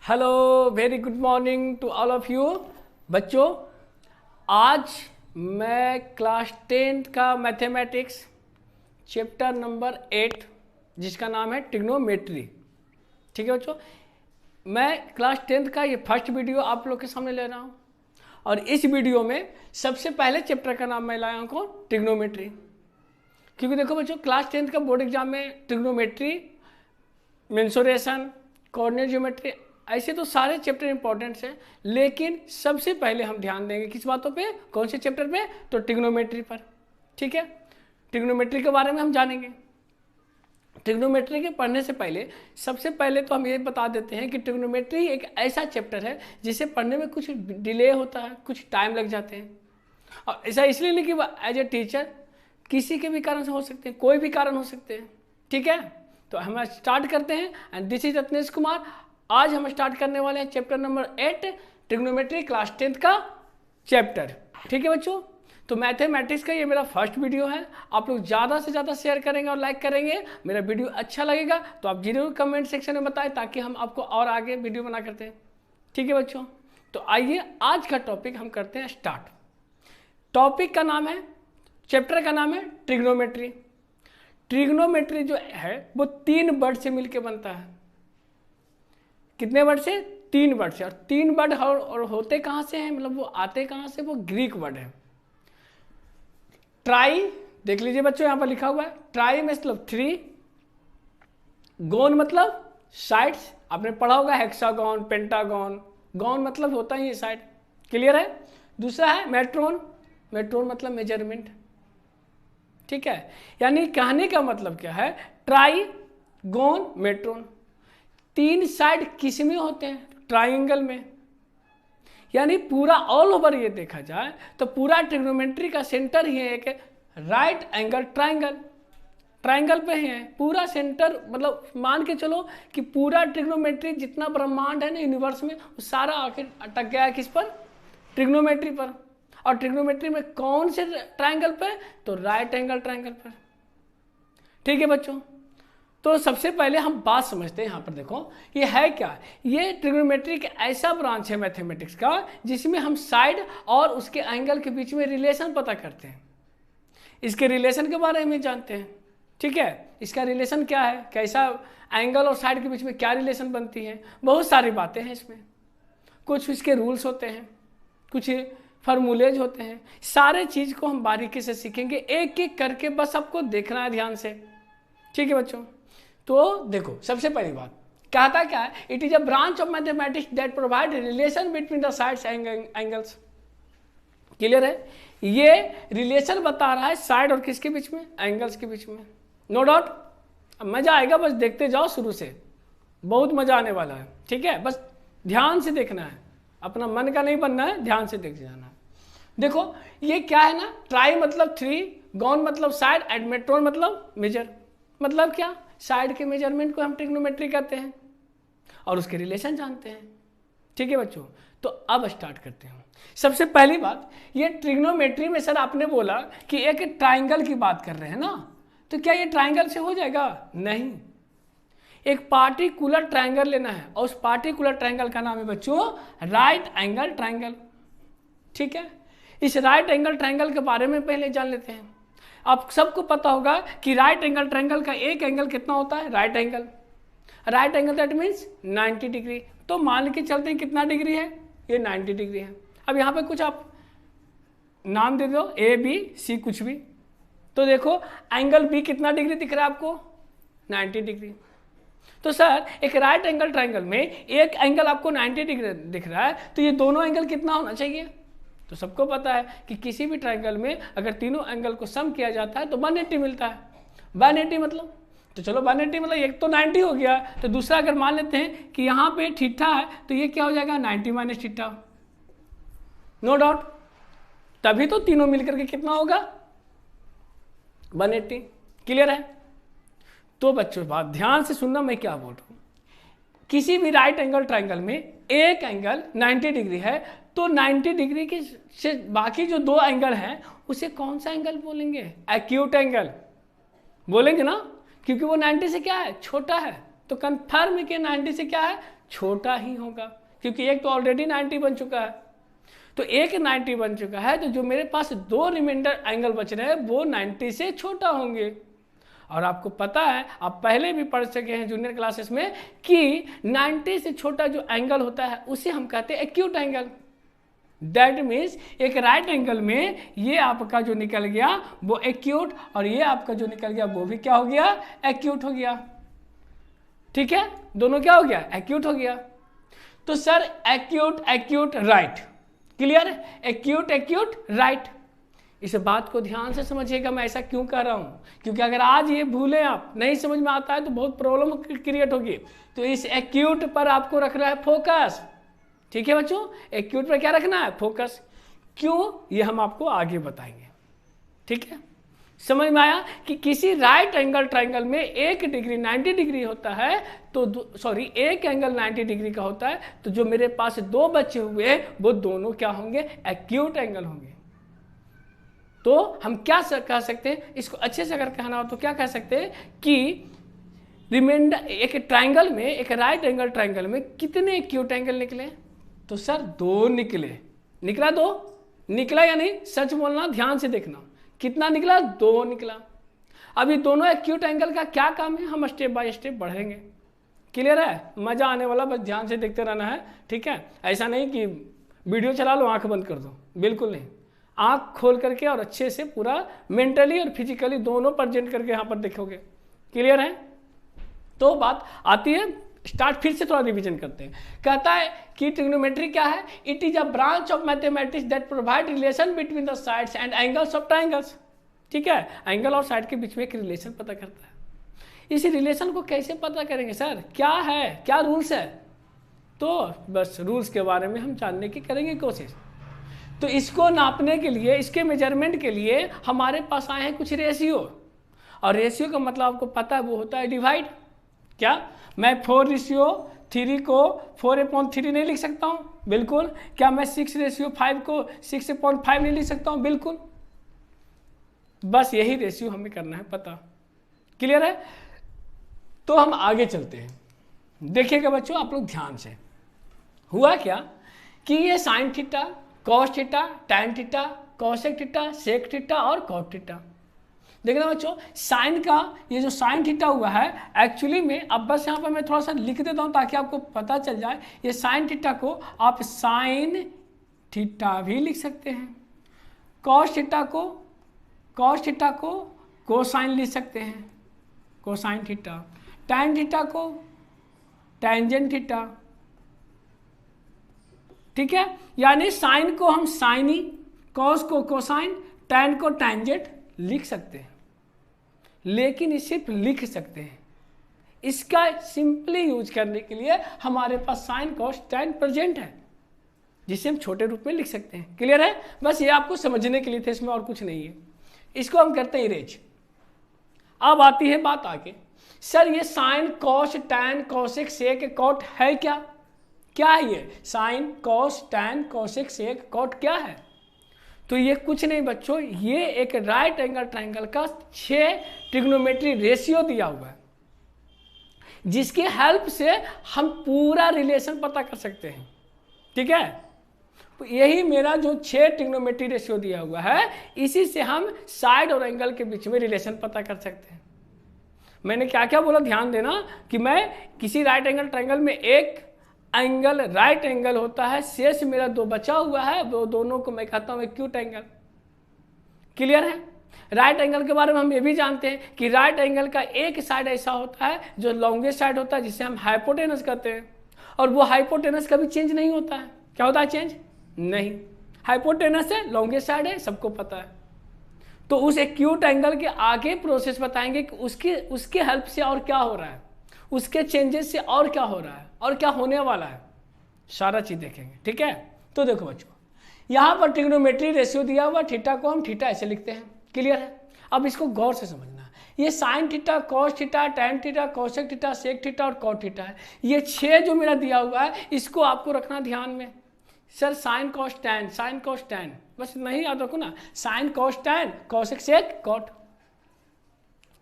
Hello, very good morning to all of you. बच्चों, आज मैं क्लास 10th का मैथमेटिक्स चैप्टर नंबर 8 जिसका नाम है ट्रिग्नोमेट्री। ठीक है बच्चों, मैं क्लास 10th का ये फर्स्ट वीडियो आप लोग के सामने ले रहा हूँ और इस वीडियो में सबसे पहले चैप्टर का नाम मैं लाया हूँ ट्रिग्नोमेट्री। क्योंकि देखो बच्चों, क्लास 10th का बोर्ड एग्जाम में ट्रिग्नोमेट्री, मेंसुरेशन, कोऑर्डिनेट ज्योमेट्री, ऐसे तो सारे चैप्टर इंपॉर्टेंट्स हैं, लेकिन सबसे पहले हम ध्यान देंगे किस बातों पे, कौन से चैप्टर पे, तो ट्रिग्नोमेट्री पर। ठीक है, ट्रिग्नोमेट्री के बारे में हम जानेंगे। ट्रिग्नोमेट्री के पढ़ने से पहले सबसे पहले तो हम ये बता देते हैं कि ट्रिग्नोमेट्री एक ऐसा चैप्टर है जिसे पढ़ने में कुछ डिले होता है, कुछ टाइम लग जाते हैं। और ऐसा इसलिए नहीं कि एज ए टीचर किसी के भी कारण से हो सकते हैं, कोई भी कारण हो सकते हैं। ठीक है, तो हम स्टार्ट करते हैं। And this is Ratnesh Kumar. आज हम स्टार्ट करने वाले हैं chapter number 8 trigonometry, class 10th का चैप्टर। ठीक है बच्चों, तो मैथमेटिक्स का ये मेरा फर्स्ट वीडियो है। आप लोग ज़्यादा से ज़्यादा शेयर करेंगे और लाइक करेंगे। मेरा वीडियो अच्छा लगेगा तो आप जरूर कमेंट सेक्शन में बताएं ताकि हम आपको और आगे वीडियो बना करते हैं। ठीक है बच्चों, तो आइए आज का टॉपिक हम करते हैं स्टार्ट। टॉपिक का नाम है, चैप्टर का नाम है ट्रिग्नोमेट्री। ट्रिग्नोमेट्री जो है वो 3 वर्ड से मिलकर बनता है। कितने वर्ड से? 3 वर्ड से। और 3 वर्ड और होते कहाँ से हैं, मतलब वो आते कहाँ से, वो ग्रीक वर्ड है। ट्राई, देख लीजिए बच्चों, यहाँ पर लिखा हुआ है ट्राई मतलब 3, गोन मतलब साइड्स, आपने पढ़ा होगा हेक्सागोन, पेंटागोन। गॉन मतलब होता ही है साइड, क्लियर है। दूसरा है मेट्रोन, मेट्रोन मतलब मेजरमेंट। ठीक है, यानी कहने का मतलब क्या है, ट्राई, गोन, मेट्रोन। 3 साइड किस में होते हैं? ट्राइंगल में। यानी पूरा ऑल ओवर ये देखा जाए तो पूरा ट्रिग्नोमेट्री का सेंटर ही है एक राइट एंगल ट्राइंगल। ट्राइंगल पे ही है पूरा सेंटर। मतलब मान के चलो कि पूरा ट्रिग्नोमेट्री जितना ब्रह्मांड है ना यूनिवर्स में, वो सारा आखिर अटक गया है किस पर? ट्रिग्नोमेट्री पर। और ट्रिग्नोमेट्री में कौन से ट्राइंगल पे? तो राइट एंगल ट्राइंगल पर। ठीक है बच्चों, तो सबसे पहले हम बात समझते हैं। यहाँ पर देखो ये है क्या, ये ट्रिग्नोमेट्री का ऐसा ब्रांच है मैथमेटिक्स का जिसमें हम साइड और उसके एंगल के बीच में रिलेशन पता करते हैं। इसके रिलेशन के बारे में जानते हैं। ठीक है, इसका रिलेशन क्या है, कैसा एंगल और साइड के बीच में क्या रिलेशन बनती है, बहुत सारी बातें हैं इसमें। कुछ इसके रूल्स होते हैं, कुछ फार्मूलेज होते हैं। सारे चीज़ को हम बारीकी से सीखेंगे, एक एक करके, बस आपको देखना है ध्यान से। ठीक है बच्चों, तो देखो सबसे पहली बात कहता क्या है, it is a branch of mathematics that provide relation between the sides angles. Clear है, ये रिलेशन बता रहा है साइड और किसके बीच में? एंगल्स के बीच में। नो डाउट, अब मजा आएगा, बस देखते जाओ शुरू से, बहुत मजा आने वाला है। ठीक है, बस ध्यान से देखना है, अपना मन का नहीं बनना है, ध्यान से देख जाना है। देखो ये क्या है ना, ट्राई मतलब 3, गॉन मतलब साइड, एंड मेट्रोन मतलब मेजर। मतलब क्या, साइड के मेजरमेंट को हम ट्रिग्नोमेट्री कहते हैं और उसके रिलेशन जानते हैं। ठीक है बच्चों, तो अब स्टार्ट करते हैं। सबसे पहली बात, ये ट्रिग्नोमेट्री में सर आपने बोला कि एक ट्राइंगल की बात कर रहे हैं ना, तो क्या ये ट्राइंगल से हो जाएगा? नहीं, एक पार्टिकुलर ट्राइंगल लेना है और उस पार्टिकुलर ट्राइंगल का नाम है बच्चों राइट एंगल ट्राइंगल। ठीक है, इस राइट एंगल ट्राइंगल के बारे में पहले जान लेते हैं। आप सबको पता होगा कि राइट एंगल ट्राइंगल का एक एंगल कितना होता है? Right angle. Right angle that means 90 degree. तो मान के चलते हैं कितना डिग्री है? ये 90 डिग्री है। अब यहाँ पे कुछ आप नाम दे दो, ए बी सी, कुछ भी। तो देखो एंगल बी कितना डिग्री दिख रहा है आपको? 90 डिग्री। तो सर एक राइट एंगल ट्राइंगल में एक एंगल आपको 90 डिग्री दिख रहा है, तो ये दोनों एंगल कितना होना चाहिए? तो सबको पता है कि किसी भी ट्राइंगल में अगर तीनों एंगल को सम किया जाता है तो 180 मिलता है। 180 मतलब, तो चलो 180 मतलब एक तो 90 हो गया, तो दूसरा अगर मान लेते हैं कि यहाँ पे थीटा है तो ये क्या हो जाएगा? 90 माइनस थीटा। नो डाउट, तभी तो तीनों मिलकर के कितना होगा? 180। क्लियर है? तो बच्चों बात ध्यान से सुनना, मैं क्या बोल रहा हूँ। किसी भी राइट एंगल ट्राइंगल में एक एंगल 90 डिग्री है, तो 90 डिग्री के से बाकी जो 2 एंगल हैं उसे कौन सा एंगल बोलेंगे? एक्यूट एंगल बोलेंगे ना, क्योंकि वो 90 से क्या है? छोटा है। तो कंफर्म कि 90 से क्या है? छोटा ही होगा, क्योंकि एक तो ऑलरेडी 90 बन चुका है, तो एक 90 बन चुका है, तो जो मेरे पास दो रिमाइंडर एंगल बच रहे हैं वो 90 से छोटा होंगे। और आपको पता है, आप पहले भी पढ़ सके हैं जूनियर क्लासेस में कि 90 से छोटा जो एंगल होता है उसे हम कहते हैं एक्यूट एंगल। दैट मीन्स एक राइट एंगल में ये आपका जो निकल गया वो एक्यूट, और ये आपका जो निकल गया वो भी क्या हो गया, एक्यूट हो गया। ठीक है, दोनों क्या हो गया, एक्यूट हो गया। तो sir acute acute right, clear है, एक्यूट एक्यूट राइट। इस बात को ध्यान से समझिएगा, मैं ऐसा क्यों कह रहा हूँ, क्योंकि अगर आज ये भूलें, आप नहीं समझ में आता है तो बहुत प्रॉब्लम क्रिएट होगी। तो इस एक्यूट पर आपको रखना है फोकस। ठीक है बच्चों, एक्यूट पर क्या रखना है, फोकस। क्यों, ये हम आपको आगे बताएंगे। ठीक है, समझ में आया कि किसी राइट एंगल ट्राइंगल में एक डिग्री 90 डिग्री होता है, तो सॉरी एक एंगल 90 डिग्री का होता है, तो जो मेरे पास दो बचे हुए वो दोनों क्या होंगे, एक्यूट एंगल होंगे। तो हम क्या कह सकते हैं, इसको अच्छे से अगर कहना हो तो क्या कह सकते हैं कि रिमाइंडर एक ट्राइंगल में, एक राइट एंगल ट्राइंगल में कितने एक्यूट एंगल निकले, तो सर दो निकले। निकला दो, निकला या नहीं, सच बोलना, ध्यान से देखना, कितना निकला, दो निकला। अभी दोनों एक्यूट एंगल का क्या काम है, हम स्टेप बाय स्टेप बढ़ेंगे। क्लियर है, मजा आने वाला, बस ध्यान से देखते रहना है। ठीक है, ऐसा नहीं कि वीडियो चला लो आंख बंद कर दो, बिल्कुल नहीं, आंख खोल करके और अच्छे से पूरा मेंटली और फिजिकली दोनों प्रेजेंट करके यहाँ पर देखोगे। क्लियर है, तो बात आती है, स्टार्ट फिर से थोड़ा रिवीजन करते हैं। कहता है कि ट्रिग्नोमेट्री क्या है, it is a branch of mathematics that provide relation between the sides and angles of triangles. ठीक है, एंगल और साइड के बीच में एक रिलेशन पता करता है। इस रिलेशन को कैसे पता करेंगे सर, क्या है, क्या रूल्स है, तो बस रूल्स के बारे में हम जानने की करेंगे कोशिश। तो इसको नापने के लिए, इसके मेजरमेंट के लिए हमारे पास आए हैं कुछ रेशियो, और रेशियो का मतलब आपको पता है वो होता है डिवाइड। क्या मैं 4:3 को 4/3 नहीं लिख सकता हूँ, बिल्कुल। क्या मैं 6:5 को 6/5 नहीं लिख सकता हूँ, बिल्कुल। बस यही रेशियो हमें करना है पता। क्लियर है, तो हम आगे चलते हैं। देखिएगा बच्चों आप लोग ध्यान से, हुआ क्या कि ये sine theta, cos theta, tan theta, cosec theta, sec theta और कॉट थीटा। देखना बच्चों, साइन का ये जो साइन थीटा हुआ है, एक्चुअली में अब बस यहाँ पर मैं थोड़ा सा लिख देता हूँ ताकि आपको पता चल जाए। ये साइन थीटा को आप साइन थीटा भी लिख सकते हैं, कॉस थीटा को कोसाइन लिख सकते हैं, कोसाइन थीटा, टैन थीटा को टेंजेंट थीटा। ठीक है, यानी साइन को हम साइनी, कॉस को कोसाइन, टैन को टेंजेंट लिख सकते हैं। लेकिन इसे सिर्फ लिख सकते हैं, इसका सिंपली यूज करने के लिए हमारे पास साइन कॉस टैन प्रेजेंट है, जिसे हम छोटे रूप में लिख सकते हैं। क्लियर है, बस ये आपको समझने के लिए थे, इसमें और कुछ नहीं है। इसको हम करते हैं इरेज। अब आती है बात आगे, सर ये sine cos tan cosec sec cot है क्या, क्या है ये sine cos tan cosec sec cot क्या है, तो ये कुछ नहीं बच्चों, ये एक राइट एंगल ट्राइंगल का 6 ट्रिग्नोमेट्री रेशियो दिया हुआ है, जिसकी हेल्प से हम पूरा रिलेशन पता कर सकते हैं। ठीक है, तो यही मेरा जो 6 ट्रिग्नोमेट्री रेशियो दिया हुआ है, इसी से हम साइड और एंगल के बीच में रिलेशन पता कर सकते हैं। मैंने क्या क्या बोला, ध्यान देना कि मैं किसी राइट एंगल ट्राइंगल में एक एंगल राइट एंगल होता है, शेष मेरा दो बचा हुआ है, वो दोनों को मैं कहता हूं एक्यूट एंगल। क्लियर है, राइट एंगल के बारे में हम ये भी जानते हैं कि राइट एंगल का एक साइड ऐसा होता है जो लॉन्गेस्ट साइड होता है, जिसे हम हाइपोटेनस कहते हैं, और वो हाइपोटेनस कभी चेंज नहीं होता है। क्या होता है चेंज, नहीं, हाइपोटेनस है, लॉन्गेस्ट साइड है, सबको पता है। तो उस एक्यूट एंगल के आगे प्रोसेस बताएंगे कि उसके हेल्प से और क्या हो रहा है, उसके चेंजेस से और क्या हो रहा है और क्या होने वाला है, सारा चीज देखेंगे। ठीक है, तो देखो बच्चों, यहाँ पर ट्रिग्नोमेट्री रेशियो दिया हुआ, थीटा को हम थीटा ऐसे लिखते हैं। क्लियर है, अब इसको गौर से समझना, ये sine theta, cos theta, tan theta, cosec theta, sec theta और कॉट थीटा है। ये 6 जो मेरा दिया हुआ है, इसको आपको रखना ध्यान में। Sir sine cos tan, sine cos tan, बस नहीं याद रखो ना, sine cos tan cosec sec cot.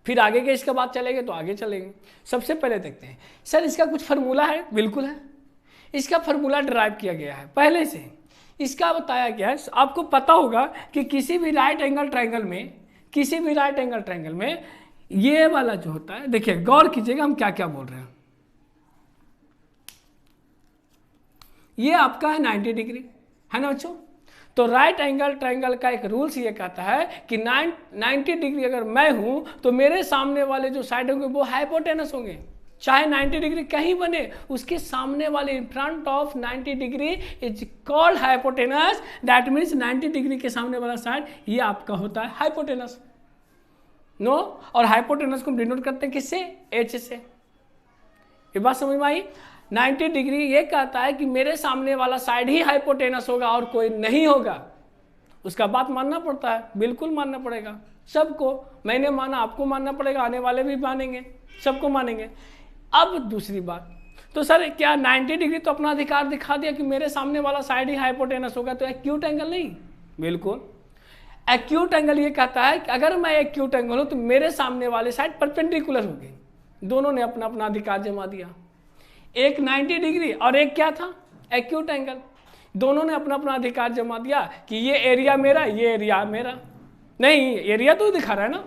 फिर आगे के इसके बाद चलेंगे तो आगे चलेंगे। सबसे पहले देखते हैं, सर इसका कुछ फार्मूला है, बिल्कुल है। इसका फॉर्मूला डिराइव किया गया है पहले से, इसका बताया गया है। आपको पता होगा कि किसी भी राइट एंगल ट्रायंगल में ये वाला जो होता है, देखिए गौर कीजिएगा हम क्या क्या बोल रहे हैं। ये आपका है 90 डिग्री, है ना बच्चों। तो राइट एंगल ट्रायंगल का एक रूल्स ये कहता है कि 90 डिग्री अगर मैं हूं तो मेरे सामने वाले जो साइड होंगे वो हाइपोटेनस होंगे। चाहे 90 डिग्री कहीं बने, उसके सामने वाले in front of 90 degree is called hypotenuse. That means 90 degree के सामने वाला साइड ये आपका होता है हाइपोटेनस। नो, और हाइपोटेनस को हम डिनोट करते हैं किससे? एच से। ये बात समझ में आई? 90 डिग्री ये कहता है कि मेरे सामने वाला साइड ही हाइपोटेनस होगा और कोई नहीं होगा। उसका बात मानना पड़ता है, बिल्कुल मानना पड़ेगा सबको। मैंने माना, आपको मानना पड़ेगा, आने वाले भी मानेंगे, सबको मानेंगे। अब दूसरी बात, तो सर क्या 90 डिग्री तो अपना अधिकार दिखा दिया कि मेरे सामने वाला साइड ही हाइपोटेनस होगा, तो एक्यूट एंगल नहीं? बिल्कुल। एक्यूट एंगल ये कहता है कि अगर मैं एक्यूट एंगल हूं तो मेरे सामने वाले साइड परपेंडिकुलर होगी। दोनों ने अपना अपना अधिकार जमा दिया, एक 90 डिग्री और एक क्या था? Acute angle. दोनों ने अपना अपना अधिकार जमा दिया कि ये एरिया मेरा, ये एरिया मेरा। नहीं, एरिया तो दिखा रहा है ना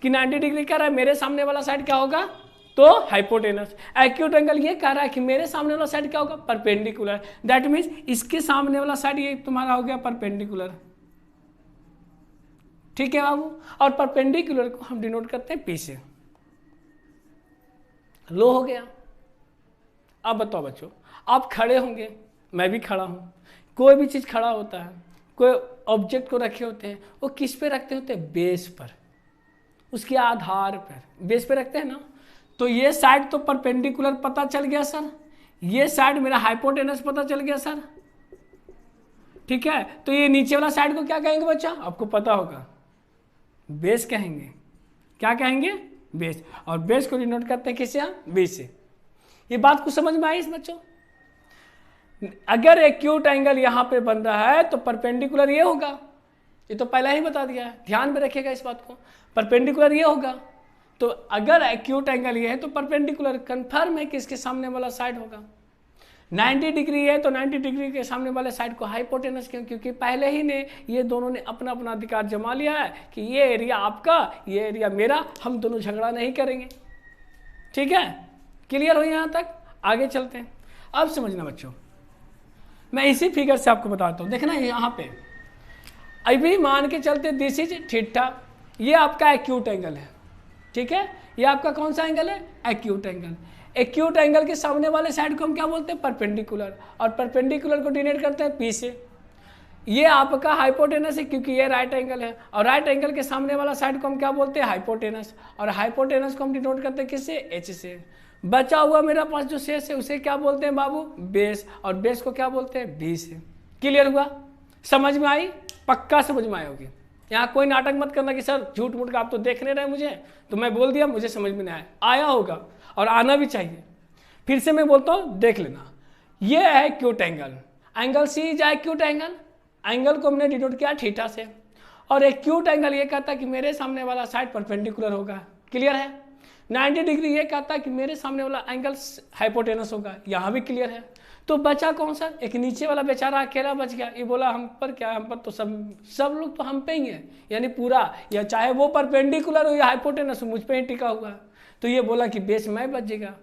कि 90 डिग्री कह रहा है मेरे सामने वाला साइड क्या होगा? तो हाइपोटेनस। एक्यूट एंगल ये कह रहा है कि मेरे सामने वाला साइड क्या होगा? परपेंडिकुलर। दैट मीन्स इसके सामने वाला साइड ये तुम्हारा हो गया परपेंडिकुलर। ठीक है बाबू। और परपेंडिकुलर को हम डिनोट करते हैं पी से। लो हो गया। अब बताओ बच्चों, आप खड़े होंगे, मैं भी खड़ा हूं, कोई भी चीज खड़ा होता है, कोई ऑब्जेक्ट को रखे होते हैं, वो किस पे रखते होते हैं? बेस पर, उसके आधार पर बेस पे रखते हैं ना। तो ये साइड तो परपेंडिकुलर पता चल गया सर, ये साइड मेरा हाइपोटेनस पता चल गया सर। ठीक है, तो ये नीचे वाला साइड को क्या कहेंगे बच्चा? आपको पता होगा, बेस कहेंगे। क्या कहेंगे? बेस। और बेस को डिनोट करते हैं किससे? बी से। ये बात को समझ में आई इस बच्चों? अगर एक्यूट एंगल यहां पे बन रहा है तो परपेंडिकुलर ये होगा। ये तो पहले ही बता दिया है, ध्यान में रखिएगा इस बात को। परपेंडिकुलर ये होगा, तो अगर एक्यूट एंगल ये है तो परपेंडिकुलर कंफर्म है कि इसके सामने वाला साइड होगा। 90 डिग्री है तो 90 डिग्री के सामने वाले साइड को हाइपोटेनस क्यों? क्योंकि पहले ही ने ये दोनों ने अपना अपना अधिकार जमा लिया है कि ये एरिया आपका, ये एरिया मेरा, हम दोनों झगड़ा नहीं करेंगे। ठीक है, क्लियर हो यहां तक? आगे चलते हैं। अब समझना बच्चों, मैं इसी फिगर से आपको बताता हूं। देखना यहां पे अभी मान के चलते दिस इज थीटा, ये आपका एक्यूट एंगल है। ठीक है, ये आपका कौन सा एंगल है? Acute angle. एक्यूट एंगल के सामने वाले साइड को हम क्या बोलते हैं? परपेंडिकुलर। और परपेंडिकुलर को डिनोट करते हैं पी से। ये आपका हाइपोटेनस है क्योंकि ये राइट एंगल है, और राइट एंगल के सामने वाला साइड को हम क्या बोलते हैं? हाइपोटेनस। और हाइपोटेनस को हम डिनोट करते हैं किससे? एच से। बचा हुआ मेरा पास जो शेष है उसे क्या बोलते हैं बाबू? बेस। और बेस को क्या बोलते हैं? बी से। क्लियर हुआ? समझ में आई? पक्का समझ में आई होगी। यहाँ कोई नाटक मत करना कि सर झूठ मूठ का आप तो देख नहीं रहे मुझे, तो मैं बोल दिया, मुझे समझ में नहीं आया। आया होगा और आना भी चाहिए। फिर से मैं बोलता हूँ, देख लेना। ये है acute angle, angle C is acute angle. Angle को हमने डिनोट किया थीटा से। और एक्यूट एंगल ये कहता है कि मेरे सामने वाला साइड परपेंडिकुलर होगा। क्लियर है? 90 डिग्री ये कहता है कि मेरे सामने वाला एंगल हाइपोटेनस होगा। यहाँ भी क्लियर है। तो बचा कौन सा? एक नीचे वाला बेचारा अकेला बच गया। ये बोला हम पर क्या, हम पर तो सब लोग तो हम पे ही है, यानी पूरा, या चाहे वो परपेंडिकुलर हो या हाइपोटेनस हो, मुझ पे ही टिका हुआ। तो ये बोला कि बेस में बचेगा।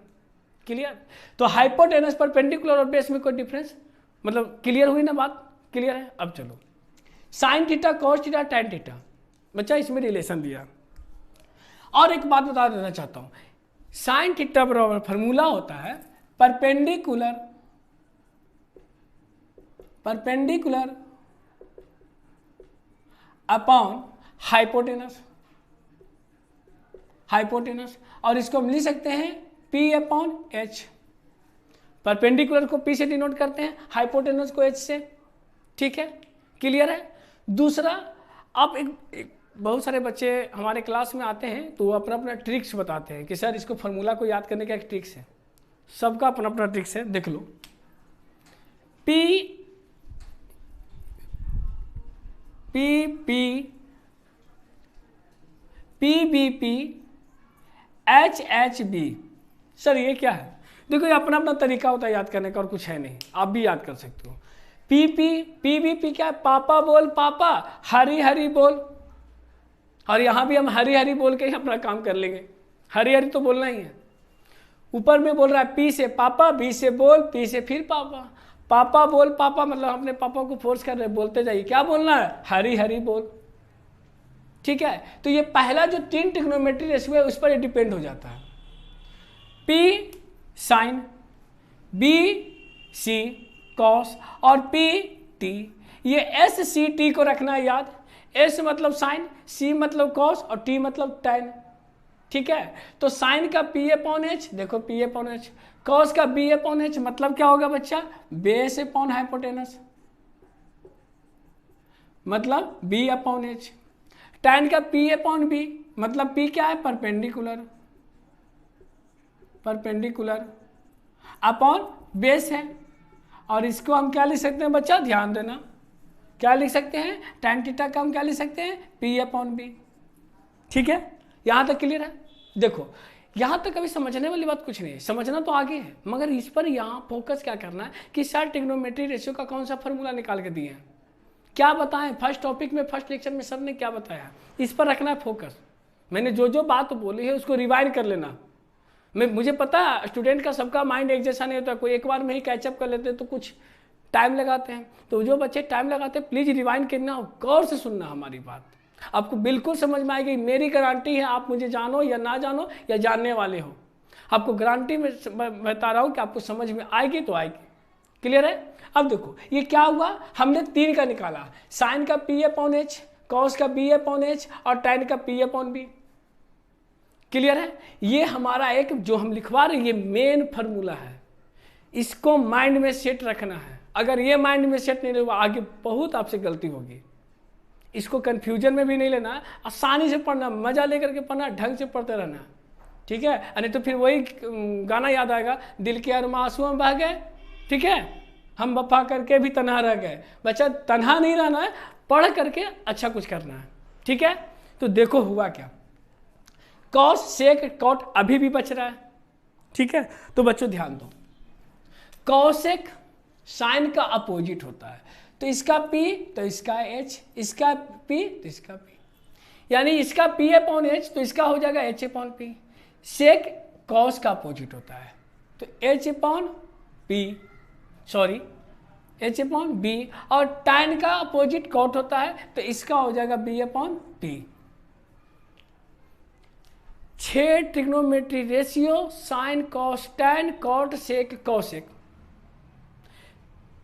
क्लियर? तो हाइपोटेनस परपेंडिकुलर और बेस में कोई डिफरेंस, मतलब क्लियर हुई ना बात? क्लियर है? अब चलो, sign theta, cos theta, tan theta, बच्चा इसमें रिलेशन दिया। और एक बात बता देना चाहता हूं, साइन थीटा बराबर फॉर्मूला होता है परपेंडिकुलर अपॉन हाइपोटेनस। और इसको हम लिख सकते हैं P अपॉन H। परपेंडिकुलर को P से डिनोट करते हैं, हाइपोटेनस को H से। ठीक है, क्लियर है? दूसरा, आप एक बहुत सारे बच्चे हमारे क्लास में आते हैं तो वो अपना अपना ट्रिक्स बताते हैं कि सर इसको फार्मूला को याद करने का एक ट्रिक्स है। सबका अपना अपना ट्रिक्स है, देख लो। PBP HHB। सर ये क्या है? देखो ये अपना अपना तरीका होता है याद करने का और कुछ है नहीं, आप भी याद कर सकते हो। पी भी पी क्या है, पापा बोल पापा, हरी हरी बोल, और यहाँ भी हम हरी हरी बोल के ही अपना काम कर लेंगे, हरी हरी तो बोलना ही है। ऊपर में बोल रहा है पी से पापा, बी से बोल, पी से फिर पापा, पापा बोल पापा, मतलब अपने पापा को फोर्स कर रहे हैं, बोलते जाइए, क्या बोलना है, हरी हरी बोल। ठीक है, तो ये पहला जो 3 ट्रिग्नोमेट्री रेशियो है उस पर ये डिपेंड हो जाता है। P sine, B C cos और P T, ये S C T को रखना है याद। S मतलब साइन, C मतलब कॉस और T मतलब टैन। ठीक है, तो साइन का P/H, देखो P/H, कॉस का B/H, मतलब क्या होगा बच्चा, बेस अपॉन हाइपोटेनस, मतलब B/H। टैन का P/B, मतलब P क्या है, परपेंडिकुलर, परपेंडिकुलर अपॉन बेस है। और इसको हम क्या लिख सकते हैं बच्चा, ध्यान देना, क्या लिख सकते हैं, टैन थीटा का हम क्या लिख सकते हैं, P/B। ठीक है, यहाँ तक क्लियर है। देखो यहाँ तक कभी समझने वाली बात कुछ नहीं है, समझना तो आगे है, मगर इस पर यहाँ फोकस क्या करना है कि सर ट्रिग्नोमेट्री रेशियो का कौन सा फॉर्मूला निकाल के दिए हैं, क्या बताएं, फर्स्ट टॉपिक में फर्स्ट लेक्चर में सर ने क्या बताया, इस पर रखना है फोकस। मैंने जो जो बात बोली है उसको रिवाइंड कर लेना। मुझे पता है स्टूडेंट का सबका माइंड एक जैसा नहीं होता, कोई एक बार में ही कैचअप कर लेते हैं तो कुछ टाइम लगाते हैं, तो जो बच्चे टाइम लगाते हैं प्लीज़ रिवाइंड करना, गौर से सुनना हमारी बात, आपको बिल्कुल समझ में आएगी, मेरी गारंटी है, आप मुझे जानो या ना जानो या जानने वाले हो, आपको गारंटी में बता रहा हूँ कि आपको समझ में आएगी तो आएगी। क्लियर है। अब देखो ये क्या हुआ, हमने 3 का निकाला, साइन का P/H, कॉस का B/H और टैन का P/B। क्लियर है, ये हमारा एक जो हम लिखवा रहे हैं ये मेन फार्मूला है, इसको माइंड में सेट रखना है। अगर ये माइंड में सेट नहीं होगा आगे बहुत आपसे गलती होगी। इसको कंफ्यूजन में भी नहीं लेना, आसानी से पढ़ना, मजा लेकर के पढ़ना, ढंग से पढ़ते रहना। ठीक है, नहीं तो फिर वही गाना याद आएगा, दिल के अरमा आंसुओं में बह गए, ठीक है, हम वफा करके भी तन्हा रह गए। बच्चा तन्हा नहीं रहना है, पढ़ करके अच्छा कुछ करना है। ठीक है, तो देखो हुआ क्या, कॉस सेक कॉट अभी भी बच रहा है। ठीक है, तो बच्चों ध्यान दो, कॉसेक साइन का अपोजिट होता है, तो इसका P तो इसका H, इसका P तो इसका P, यानी इसका P/H तो इसका हो जाएगा H/P। सेक कॉस का अपोजिट होता है तो H/B, और टैन का अपोजिट कॉट होता है तो इसका हो जाएगा B/P। 6 trigonometry ratio, sine cos tan cot sec cosec,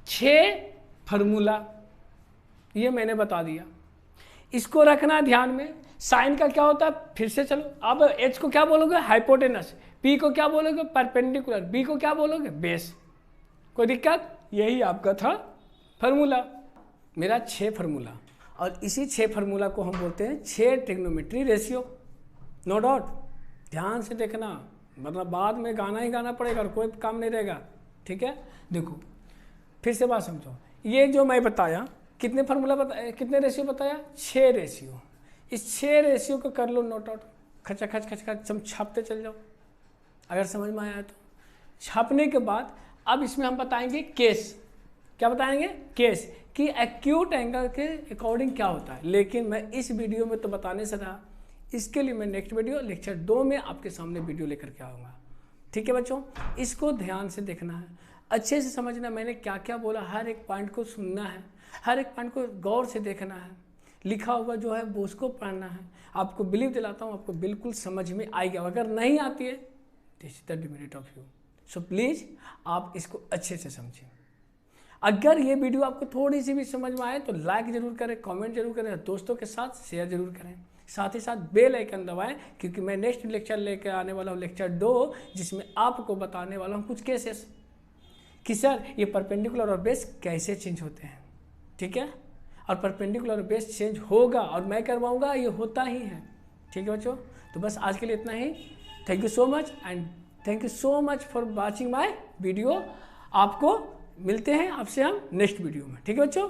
6 formula ये मैंने बता दिया, इसको रखना ध्यान में। साइन का क्या होता है, फिर से चलो, अब H को क्या बोलोगे, हाइपोटेनस, P को क्या बोलोगे, परपेंडिकुलर, B को क्या बोलोगे, बेस। कोई दिक्कत, यही आपका था फार्मूला, मेरा 6 फार्मूला, और इसी 6 फार्मूला को हम बोलते हैं 6 ट्रिग्नोमेट्री रेशियो। नो डाउट, ध्यान से देखना, मतलब बाद में गाना ही गाना पड़ेगा और कोई काम नहीं रहेगा। ठीक है, देखो फिर से बात समझो, ये जो मैं बताया कितने फार्मूला बताया, कितने रेशियो बताया, 6 रेशियो। इस 6 रेशियो को कर लो नोट आउट, खचा खच खच खच सब छापते चल जाओ, अगर समझ में आया तो। छापने के बाद अब इसमें हम बताएंगे केस, क्या बताएंगे, केस कि एक्यूट एंगल के अकॉर्डिंग क्या होता है। लेकिन मैं इस वीडियो में तो बताने से रहा, इसके लिए मैं नेक्स्ट वीडियो लेक्चर 2 में आपके सामने वीडियो लेकर के आऊँगा। ठीक है बच्चों, इसको ध्यान से देखना है, अच्छे से समझना, मैंने क्या क्या बोला, हर एक पॉइंट को सुनना है, हर एक पॉइंट को गौर से देखना है, लिखा हुआ जो है वो उसको पढ़ना है। आपको बिलीव दिलाता हूँ आपको बिल्कुल समझ में आएगी, अगर नहीं आती है this is the demerit of you. So please आप इसको अच्छे से समझें। अगर ये वीडियो आपको थोड़ी सी भी समझ में आए तो लाइक जरूर करें, कमेंट जरूर करें, दोस्तों के साथ शेयर जरूर करें, साथ ही साथ बेल आइकन दबाएं, क्योंकि मैं नेक्स्ट लेक्चर लेकर आने वाला हूँ, लेक्चर 2, जिसमें आपको बताने वाला हूँ कुछ केसेस कि सर ये परपेंडिकुलर और बेस कैसे चेंज होते हैं। ठीक है, और परपेंडिकुलर और बेस चेंज होगा और मैं करवाऊंगा, ये होता ही है। ठीक है बच्चों, तो बस आज के लिए इतना ही। Thank you so much and thank you so much for watching my video. आपको मिलते हैं आपसे हम नेक्स्ट वीडियो में। ठीक है बच्चों।